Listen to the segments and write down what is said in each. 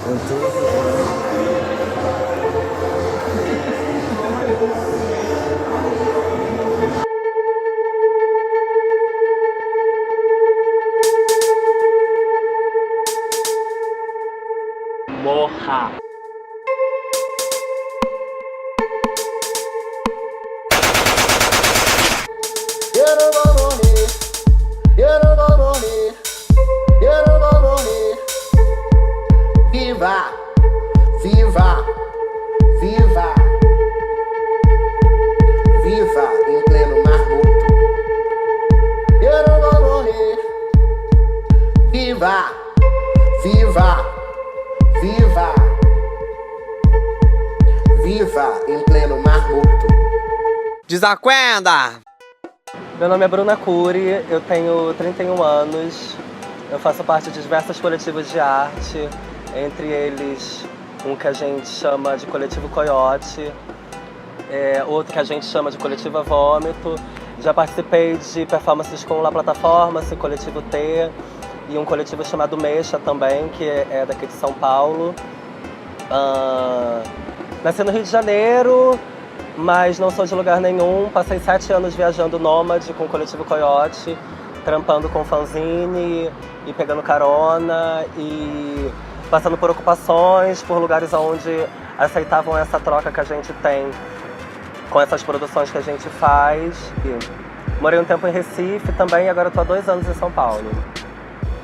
Com tudo. Morra. Eu não vou morrer, eu não vou morrer, eu não vou morrer. Viva, viva, viva, viva em pleno mar morto. Eu não vou morrer. Viva, viva, viva, viva em pleno mar morto. Desacuenda! Meu nome é Bruna Cury, eu tenho 31 anos, eu faço parte de diversos coletivos de arte, entre eles um que a gente chama de Coletivo Coiote, outro que a gente chama de Coletivo Vômito. Já participei de performances com La Plataforma, Coletivo T, e um coletivo chamado Mexa também, que é daqui de São Paulo. Nasci no Rio de Janeiro, mas não sou de lugar nenhum. Passei 7 anos viajando nômade com o Coletivo Coiote, trampando com fanzine e pegando carona e passando por ocupações, por lugares onde aceitavam essa troca que a gente tem com essas produções que a gente faz. E morei um tempo em Recife também e agora estou há 2 anos em São Paulo.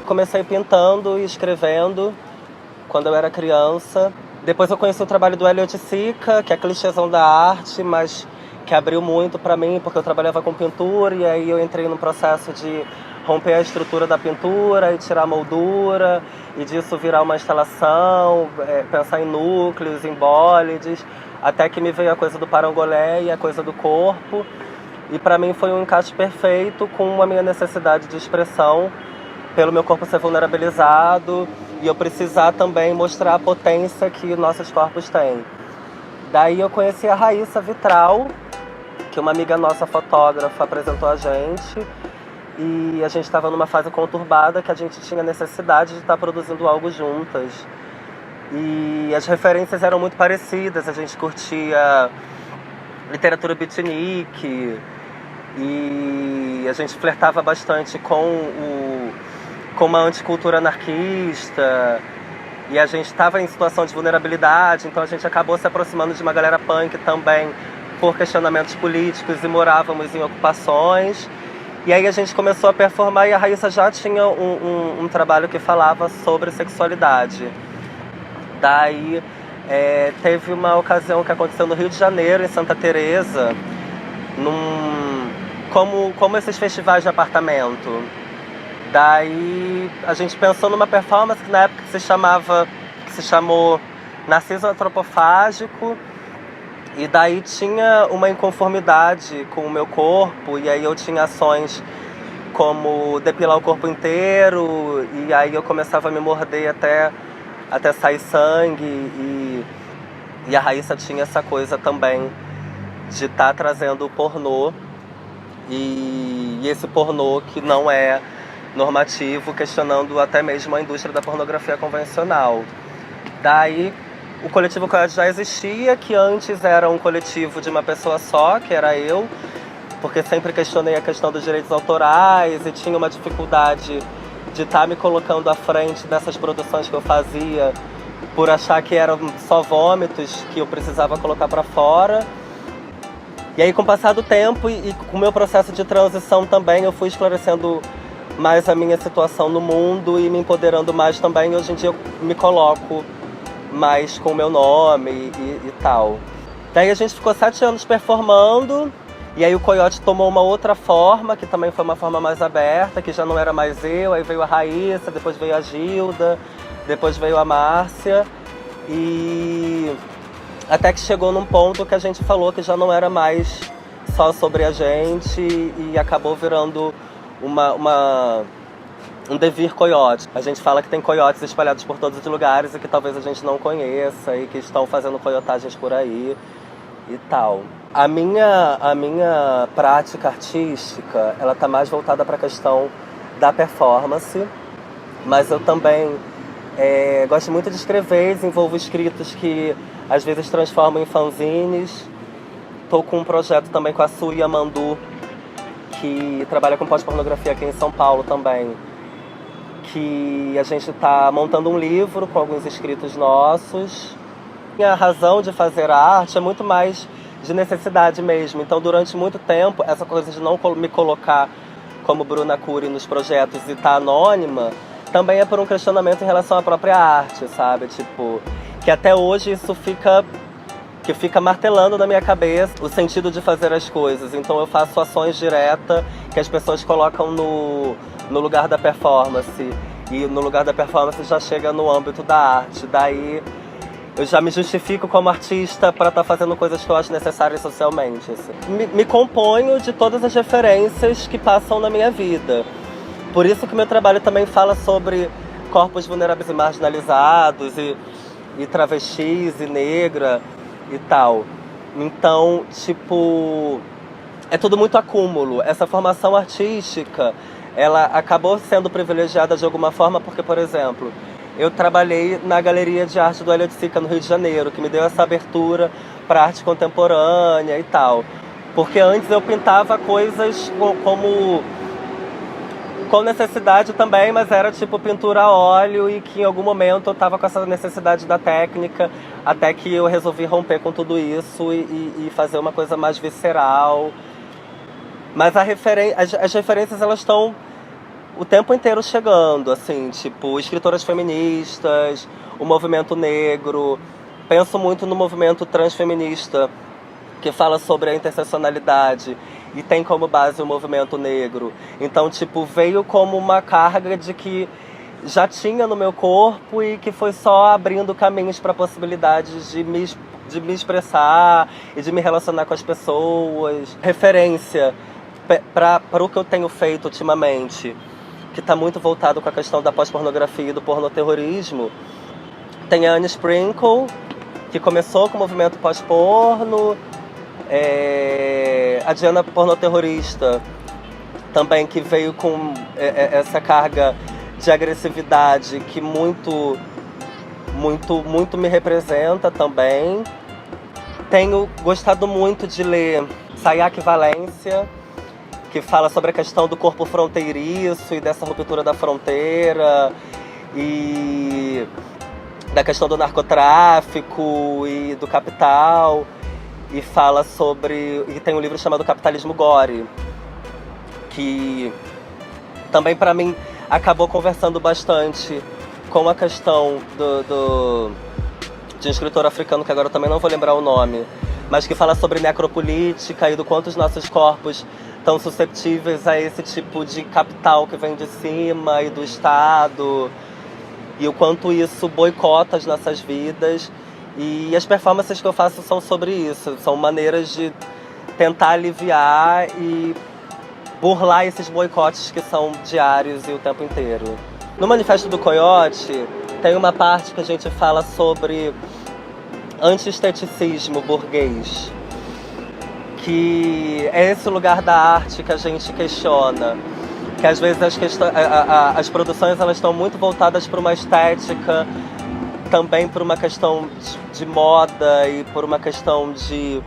Comecei pintando e escrevendo quando eu era criança. Depois eu conheci o trabalho do Elliot Sica, que é clichêzão da arte, mas que abriu muito para mim, porque eu trabalhava com pintura e aí eu entrei no processo de romper a estrutura da pintura e tirar a moldura, e disso virar uma instalação, pensar em núcleos, em bólides, até que me veio a coisa do parangolé e a coisa do corpo. E para mim foi um encaixe perfeito com a minha necessidade de expressão, pelo meu corpo ser vulnerabilizado e eu precisar também mostrar a potência que nossos corpos têm. Daí eu conheci a Raíssa Vitral, que uma amiga nossa fotógrafa apresentou a gente, e a gente estava numa fase conturbada que a gente tinha necessidade de estar produzindo algo juntas. E as referências eram muito parecidas, a gente curtia literatura beatnik e a gente flertava bastante com uma anticultura anarquista, e a gente estava em situação de vulnerabilidade, então a gente acabou se aproximando de uma galera punk também por questionamentos políticos e morávamos em ocupações. E aí a gente começou a performar e a Raíssa já tinha um trabalho que falava sobre sexualidade. Daí teve uma ocasião que aconteceu no Rio de Janeiro, em Santa Teresa, como esses festivais de apartamento. Daí a gente pensou numa performance que na época se chamou Narciso Antropofágico, e daí tinha uma inconformidade com o meu corpo, e aí eu tinha ações como depilar o corpo inteiro, e aí eu começava a me morder até sair sangue, e a Raíssa tinha essa coisa também de estar trazendo o pornô, e esse pornô que não é normativo, questionando até mesmo a indústria da pornografia convencional. Daí o Coletivo Coiote já existia, que antes era um coletivo de uma pessoa só, que era eu, porque sempre questionei a questão dos direitos autorais e tinha uma dificuldade de estar me colocando à frente dessas produções que eu fazia, por achar que eram só vômitos que eu precisava colocar para fora. E aí, com o passar do tempo e com o meu processo de transição também, eu fui esclarecendo mais a minha situação no mundo e me empoderando mais também. Hoje em dia eu me coloco mais com o meu nome e tal. Daí a gente ficou 7 anos performando, e aí o Coiote tomou uma outra forma, que também foi uma forma mais aberta, que já não era mais eu, aí veio a Raíssa, depois veio a Gilda, depois veio a Márcia, e até que chegou num ponto que a gente falou que já não era mais só sobre a gente, e acabou virando um devir coiote. A gente fala que tem coiotes espalhados por todos os lugares e que talvez a gente não conheça e que estão fazendo coiotagens por aí e tal. A minha prática artística, ela tá mais voltada para a questão da performance, mas eu também Gosto muito de escrever, desenvolvo escritos que às vezes transformo em fanzines. Estou com um projeto também com a Suia Mandu, que trabalha com pós-pornografia aqui em São Paulo também. Que a gente está montando um livro com alguns escritos nossos. E a razão de fazer a arte é muito mais de necessidade mesmo. Então, durante muito tempo, essa coisa de não me colocar como Bruna Curi nos projetos e estar anônima, também é por um questionamento em relação à própria arte, sabe? Tipo, que até hoje isso fica martelando na minha cabeça o sentido de fazer as coisas. Então eu faço ações diretas que as pessoas colocam no lugar da performance. E no lugar da performance já chega no âmbito da arte. Daí eu já me justifico como artista para estar fazendo coisas que eu acho necessárias socialmente. Assim. Me componho de todas as referências que passam na minha vida. Por isso que meu trabalho também fala sobre corpos vulneráveis e marginalizados, e travestis, e negra, e tal. Então, tipo, é tudo muito acúmulo. Essa formação artística, ela acabou sendo privilegiada de alguma forma, porque, por exemplo, eu trabalhei na Galeria de Arte do Hélio de Sica, no Rio de Janeiro, que me deu essa abertura para arte contemporânea e tal. Porque antes eu pintava coisas com necessidade também, mas era tipo pintura a óleo, e que em algum momento eu tava com essa necessidade da técnica, até que eu resolvi romper com tudo isso e fazer uma coisa mais visceral. Mas as referências, elas estão o tempo inteiro chegando, assim, tipo, escritoras feministas, o movimento negro. Penso muito no movimento transfeminista, que fala sobre a interseccionalidade e tem como base o movimento negro. Então, tipo, veio como uma carga de que já tinha no meu corpo e que foi só abrindo caminhos para possibilidades de me expressar e de me relacionar com as pessoas. Referência para o que eu tenho feito ultimamente, que está muito voltado com a questão da pós-pornografia e do pornoterrorismo. Tem a Anne Sprinkle, que começou com o movimento pós-porno. A Diana Pornoterrorista também, que veio com essa carga de agressividade que muito me representa também. Tenho gostado muito de ler Sayaka Valência, que fala sobre a questão do corpo fronteiriço e dessa ruptura da fronteira e da questão do narcotráfico e do capital. E fala sobre... E tem um livro chamado Capitalismo Gore, que também, para mim, acabou conversando bastante com a questão de um escritor africano, que agora eu também não vou lembrar o nome, mas que fala sobre necropolítica e do quanto os nossos corpos estão susceptíveis a esse tipo de capital que vem de cima e do Estado, e o quanto isso boicota as nossas vidas. E as performances que eu faço são sobre isso, são maneiras de tentar aliviar e burlar esses boicotes que são diários e o tempo inteiro. No Manifesto do Coyote tem uma parte que a gente fala sobre anti-esteticismo burguês, que é esse lugar da arte que a gente questiona, que às vezes as produções, elas estão muito voltadas para uma estética, também por uma questão de moda e por uma questão de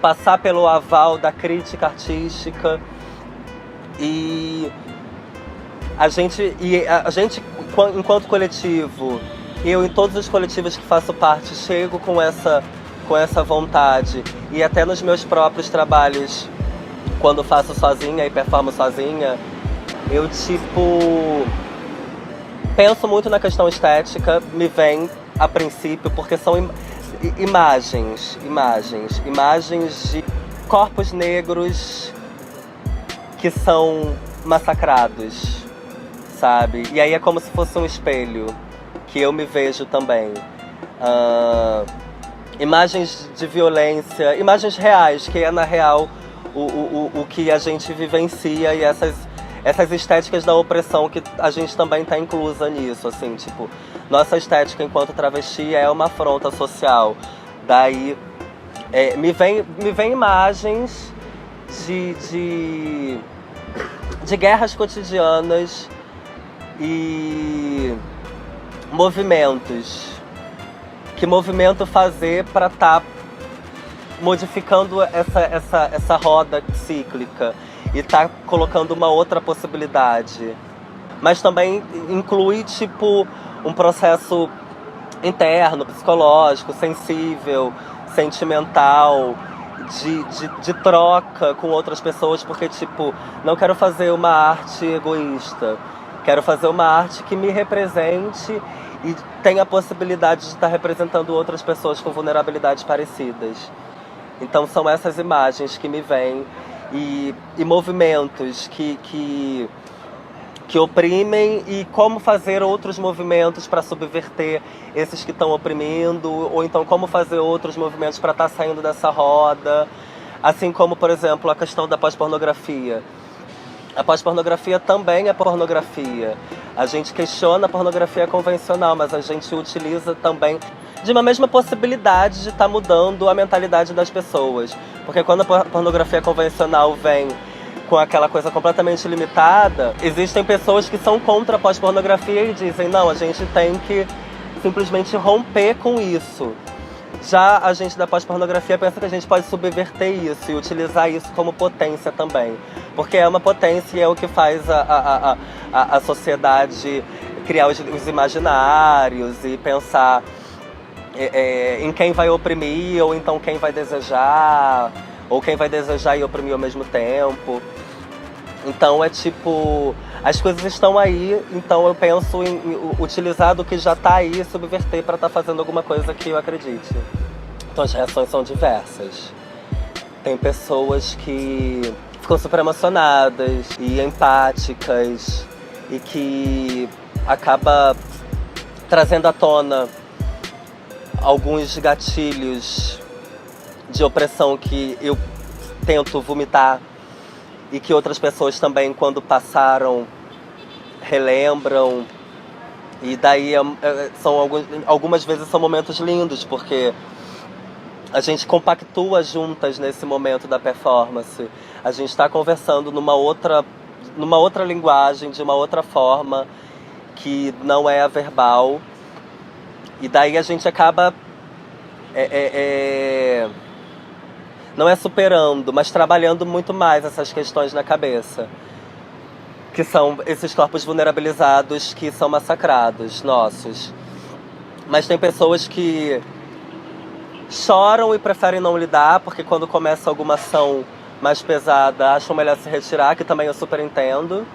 passar pelo aval da crítica artística. E a gente, enquanto coletivo, eu em todos os coletivos que faço parte, chego com essa vontade. E até nos meus próprios trabalhos, quando faço sozinha e performo sozinha, eu penso muito na questão estética, me vem a princípio, porque são imagens de corpos negros que são massacrados, sabe? E aí é como se fosse um espelho, que eu me vejo também. Imagens de violência, imagens reais, que é na real o que a gente vivencia, e essas estéticas da opressão que a gente também está inclusa nisso, assim, tipo, nossa estética enquanto travesti é uma afronta social. Daí me vem imagens de guerras cotidianas e movimentos. Que movimento fazer para estar modificando essa roda cíclica e tá colocando uma outra possibilidade. Mas também inclui, tipo, um processo interno, psicológico, sensível, sentimental, de troca com outras pessoas, porque, tipo, não quero fazer uma arte egoísta. Quero fazer uma arte que me represente e tenha a possibilidade de estar representando outras pessoas com vulnerabilidades parecidas. Então são essas imagens que me vêm e movimentos que oprimem e como fazer outros movimentos para subverter esses que estão oprimindo, ou então como fazer outros movimentos para estar saindo dessa roda. Assim como, por exemplo, a questão da pós-pornografia. A pós-pornografia também é pornografia. A gente questiona a pornografia convencional, mas a gente utiliza também de uma mesma possibilidade de estar mudando a mentalidade das pessoas. Porque quando a pornografia convencional vem com aquela coisa completamente limitada, existem pessoas que são contra a pós-pornografia e dizem, não, a gente tem que simplesmente romper com isso. Já a gente da pós-pornografia pensa que a gente pode subverter isso e utilizar isso como potência também. Porque é uma potência e é o que faz a sociedade criar os imaginários e pensar em quem vai oprimir, ou então quem vai desejar, ou quem vai desejar e oprimir ao mesmo tempo. Então é tipo, as coisas estão aí, então eu penso em utilizar do que já está aí e subverter para estar fazendo alguma coisa que eu acredite. Então as reações são diversas. Tem pessoas que ficam super emocionadas e empáticas e que acaba trazendo à tona alguns gatilhos de opressão que eu tento vomitar e que outras pessoas também, quando passaram, relembram. E daí algumas vezes são momentos lindos, porque a gente compactua juntas nesse momento da performance. A gente está conversando numa outra linguagem, de uma outra forma, que não é a verbal. E daí a gente acaba não é superando, mas trabalhando muito mais essas questões na cabeça. Que são esses corpos vulnerabilizados que são massacrados, nossos. Mas tem pessoas que choram e preferem não lidar, porque quando começa alguma ação mais pesada, acham melhor se retirar, que também eu super entendo.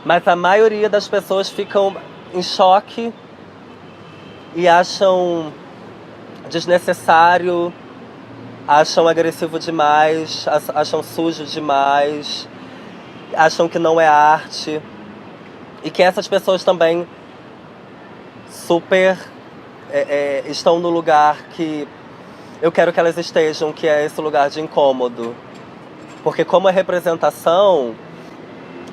Mas a maioria das pessoas ficam em choque e acham desnecessário, acham agressivo demais, acham sujo demais, acham que não é arte. E que essas pessoas também super estão no lugar que eu quero que elas estejam, que é esse lugar de incômodo. Porque como é representação,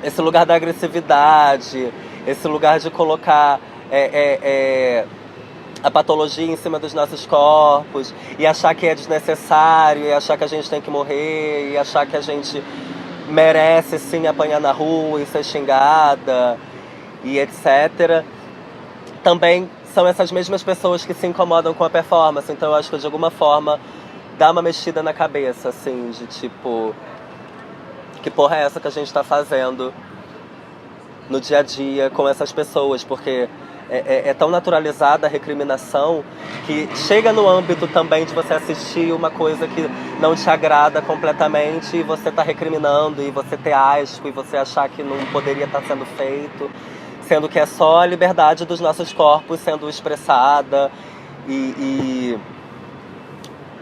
esse lugar da agressividade, esse lugar de colocar a patologia em cima dos nossos corpos e achar que é desnecessário, e achar que a gente tem que morrer, e achar que a gente merece sim apanhar na rua e ser xingada e etc. Também são essas mesmas pessoas que se incomodam com a performance. Então eu acho que de alguma forma dá uma mexida na cabeça, assim, de tipo, que porra é essa que a gente tá fazendo no dia a dia com essas pessoas? Porque é tão naturalizada a recriminação que chega no âmbito também de você assistir uma coisa que não te agrada completamente e você tá recriminando, e você ter asco, e você achar que não poderia estar sendo feito, sendo que é só a liberdade dos nossos corpos sendo expressada e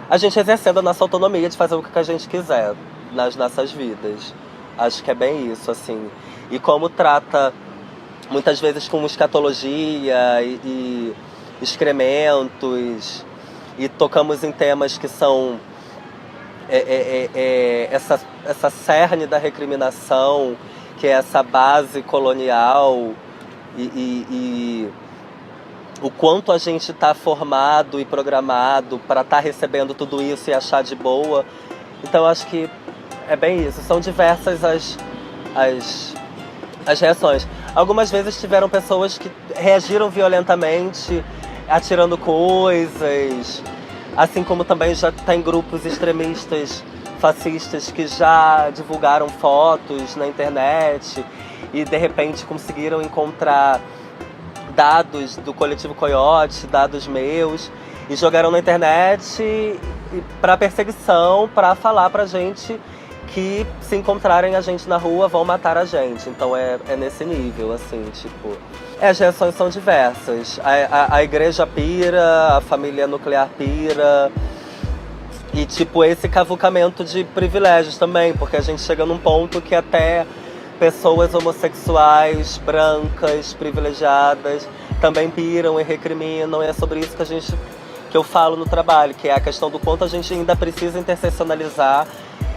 a gente exercendo a nossa autonomia de fazer o que a gente quiser nas nossas vidas. Acho que é bem isso, assim. E como trata muitas vezes com escatologia e excrementos, e tocamos em temas que são essa cerne da recriminação, que é essa base colonial, e o quanto a gente está formado e programado para estar recebendo tudo isso e achar de boa. Então acho que é bem isso, são diversas as reações. Algumas vezes tiveram pessoas que reagiram violentamente, atirando coisas, assim como também já tem grupos extremistas fascistas que já divulgaram fotos na internet e de repente conseguiram encontrar dados do Coletivo Coiote, dados meus, e jogaram na internet para perseguição, para falar pra gente que se encontrarem a gente na rua vão matar a gente. Então é nesse nível, assim, tipo... As reações são diversas. A igreja pira, a família nuclear pira. E, tipo, esse cavucamento de privilégios também, porque a gente chega num ponto que até pessoas homossexuais, brancas, privilegiadas, também piram e recriminam. E é sobre isso que eu falo no trabalho, que é a questão do quanto a gente ainda precisa interseccionalizar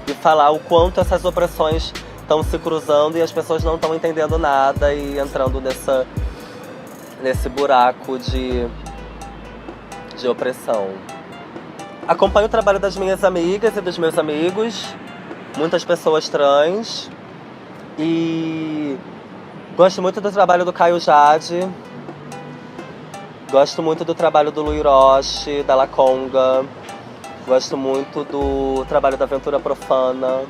e falar o quanto essas opressões estão se cruzando e as pessoas não estão entendendo nada e entrando nesse buraco de opressão. Acompanho o trabalho das minhas amigas e dos meus amigos, muitas pessoas trans, e gosto muito do trabalho do Caio Jade, gosto muito do trabalho do Lu Hiroshi, da Laconga, gosto muito do trabalho da Aventura Profana.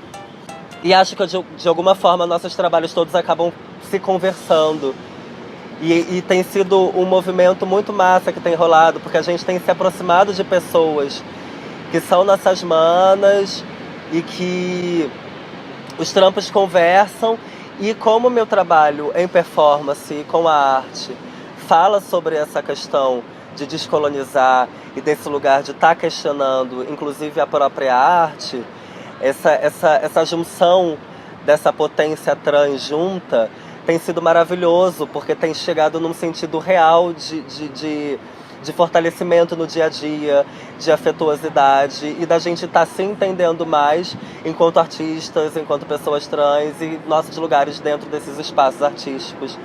E acho que de alguma forma nossos trabalhos todos acabam se conversando. E tem sido um movimento muito massa que tem rolado, porque a gente tem se aproximado de pessoas que são nossas manas e que os trampos conversam. E como o meu trabalho em performance com a arte fala sobre essa questão de descolonizar e desse lugar de estar questionando, inclusive a própria arte, essa junção dessa potência trans junta tem sido maravilhoso, porque tem chegado num sentido real de fortalecimento no dia a dia, de afetuosidade e da gente estar se entendendo mais enquanto artistas, enquanto pessoas trans e nossos lugares dentro desses espaços artísticos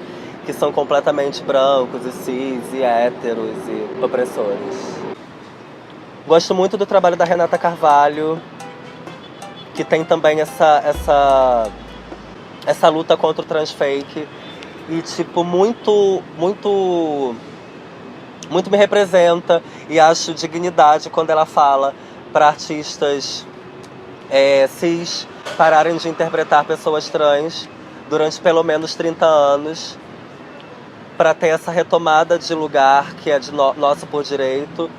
que são completamente brancos e cis e héteros e opressores. Gosto muito do trabalho da Renata Carvalho, que tem também essa luta contra o transfake e, tipo, muito me representa e acho dignidade quando ela fala para artistas cis pararem de interpretar pessoas trans durante pelo menos 30 anos para ter essa retomada de lugar que é de nosso por direito.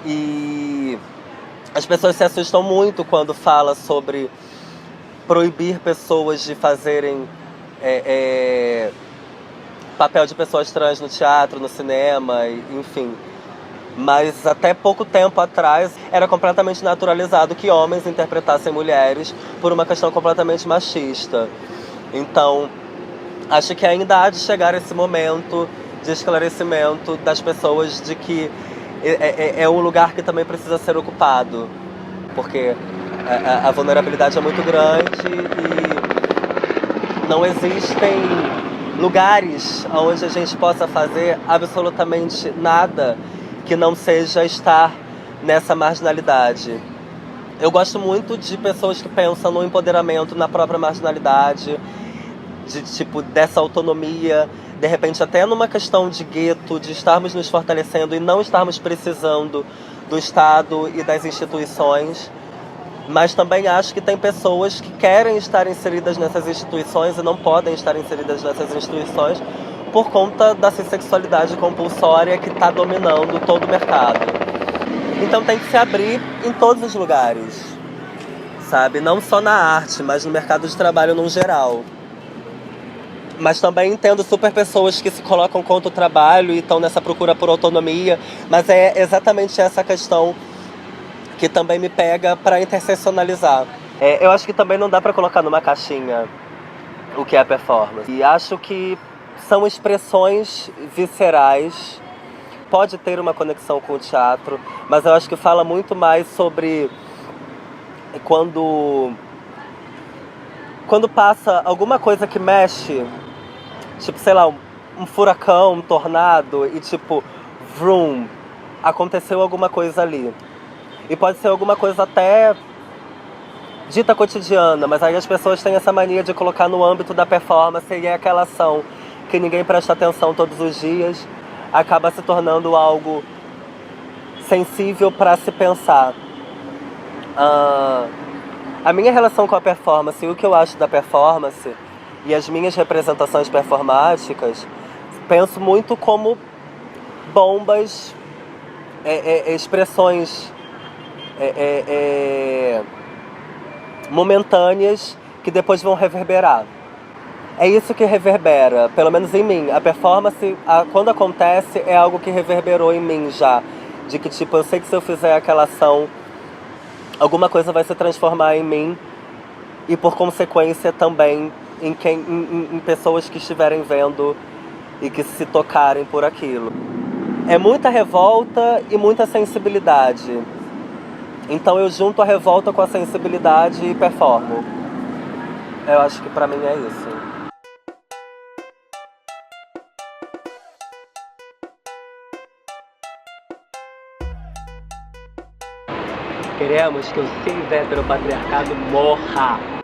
E as pessoas se assustam muito quando fala sobre proibir pessoas de fazerem papel de pessoas trans no teatro, no cinema, enfim. Mas até pouco tempo atrás era completamente naturalizado que homens interpretassem mulheres por uma questão completamente machista. Então, acho que ainda há de chegar esse momento de esclarecimento das pessoas de que é um lugar que também precisa ser ocupado, porque a vulnerabilidade é muito grande e não existem lugares onde a gente possa fazer absolutamente nada que não seja estar nessa marginalidade. Eu gosto muito de pessoas que pensam no empoderamento na própria marginalidade, dessa autonomia, de repente até numa questão de gueto, de estarmos nos fortalecendo e não estarmos precisando do Estado e das instituições. Mas também acho que tem pessoas que querem estar inseridas nessas instituições e não podem estar inseridas nessas instituições por conta da sexualidade compulsória que está dominando todo o mercado. Então tem que se abrir em todos os lugares, sabe? Não só na arte, mas no mercado de trabalho no geral. Mas também entendo super pessoas que se colocam contra o trabalho e estão nessa procura por autonomia. Mas é exatamente essa questão que também me pega para interseccionalizar. Eu acho que também não dá para colocar numa caixinha o que é performance. E acho que são expressões viscerais. Pode ter uma conexão com o teatro, mas eu acho que fala muito mais sobre quando passa alguma coisa que mexe, tipo, sei lá, um furacão, um tornado e tipo, vroom, aconteceu alguma coisa ali. E pode ser alguma coisa até dita cotidiana, mas aí as pessoas têm essa mania de colocar no âmbito da performance e é aquela ação que ninguém presta atenção todos os dias, acaba se tornando algo sensível para se pensar. A minha relação com a performance e o que eu acho da performance e as minhas representações performáticas, penso muito como bombas, expressões momentâneas que depois vão reverberar. É isso que reverbera, pelo menos em mim. A performance, quando acontece, é algo que reverberou em mim já. De que, tipo, eu sei que se eu fizer aquela ação, alguma coisa vai se transformar em mim e, por consequência, também em pessoas que estiverem vendo e que se tocarem por aquilo. É muita revolta e muita sensibilidade. Então eu junto a revolta com a sensibilidade e performo. Eu acho que pra mim é isso. Queremos que o cis heteropatriarcado morra.